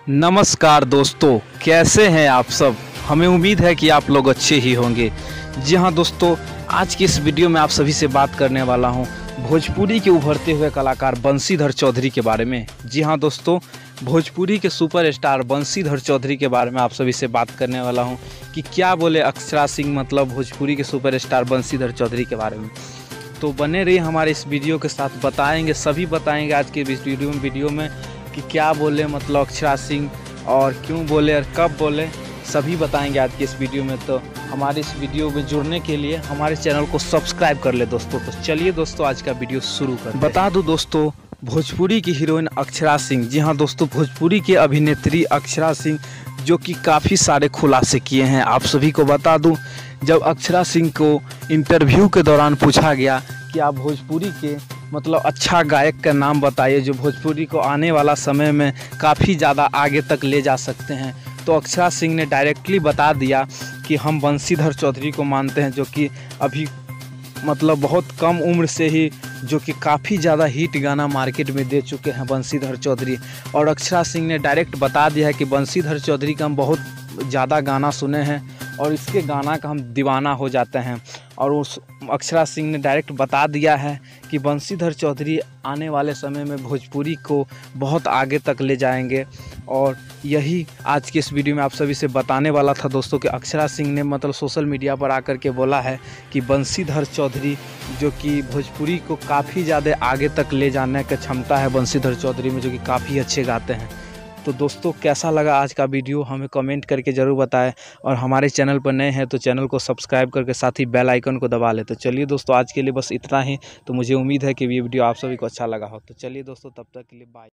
नमस्कार दोस्तों, कैसे हैं आप सब। हमें उम्मीद है कि आप लोग अच्छे ही होंगे। जी हाँ दोस्तों, आज की इस वीडियो में आप सभी से बात करने वाला हूं भोजपुरी के उभरते हुए कलाकार बंसीधर चौधरी के बारे में। जी हाँ दोस्तों, भोजपुरी के सुपरस्टार बंसीधर चौधरी के बारे में आप सभी से बात करने वाला हूं कि क्या बोले अक्षरा सिंह, मतलब भोजपुरी के सुपरस्टार बंसीधर चौधरी के बारे में। तो बने रहिए हमारे इस वीडियो के साथ, बताएंगे आज के इस वीडियो में कि क्या बोले मतलब अक्षरा सिंह, और क्यों बोले और कब बोले, सभी बताएंगे आज की इस वीडियो में। तो हमारे इस वीडियो में जुड़ने के लिए हमारे चैनल को सब्सक्राइब कर ले दोस्तों। तो चलिए दोस्तों, आज का वीडियो शुरू कर। बता दूं दोस्तों, भोजपुरी की हीरोइन अक्षरा सिंह, जी हाँ दोस्तों, भोजपुरी के अभिनेत्री अक्षरा सिंह जो कि काफ़ी सारे खुलासे किए हैं। आप सभी को बता दूं, जब अक्षरा सिंह को इंटरव्यू के दौरान पूछा गया कि आप भोजपुरी के मतलब अच्छा गायक का नाम बताइए जो भोजपुरी को आने वाला समय में काफ़ी ज़्यादा आगे तक ले जा सकते हैं, तो अक्षरा सिंह ने डायरेक्टली बता दिया कि हम बंसीधर चौधरी को मानते हैं, जो कि अभी मतलब बहुत कम उम्र से ही जो कि काफ़ी ज़्यादा हिट गाना मार्केट में दे चुके हैं बंसीधर चौधरी। और अक्षरा सिंह ने डायरेक्ट बता दिया है कि बंसीधर चौधरी का हम बहुत ज़्यादा गाना सुने हैं और इसके गाना का हम दीवाना हो जाते हैं। और उस अक्षरा सिंह ने डायरेक्ट बता दिया है कि बंसीधर चौधरी आने वाले समय में भोजपुरी को बहुत आगे तक ले जाएंगे। और यही आज के इस वीडियो में आप सभी से बताने वाला था दोस्तों कि अक्षरा सिंह ने मतलब सोशल मीडिया पर आकर के बोला है कि बंसीधर चौधरी जो कि भोजपुरी को काफ़ी ज़्यादा आगे तक ले जाने की क्षमता है बंसीधर चौधरी में, जो कि काफ़ी अच्छे गाते हैं। तो दोस्तों, कैसा लगा आज का वीडियो हमें कमेंट करके ज़रूर बताएं, और हमारे चैनल पर नए हैं तो चैनल को सब्सक्राइब करके साथ ही बेल आइकन को दबा लें। तो चलिए दोस्तों, आज के लिए बस इतना ही। तो मुझे उम्मीद है कि ये वीडियो आप सभी को अच्छा लगा हो। तो चलिए दोस्तों, तब तक के लिए बाय।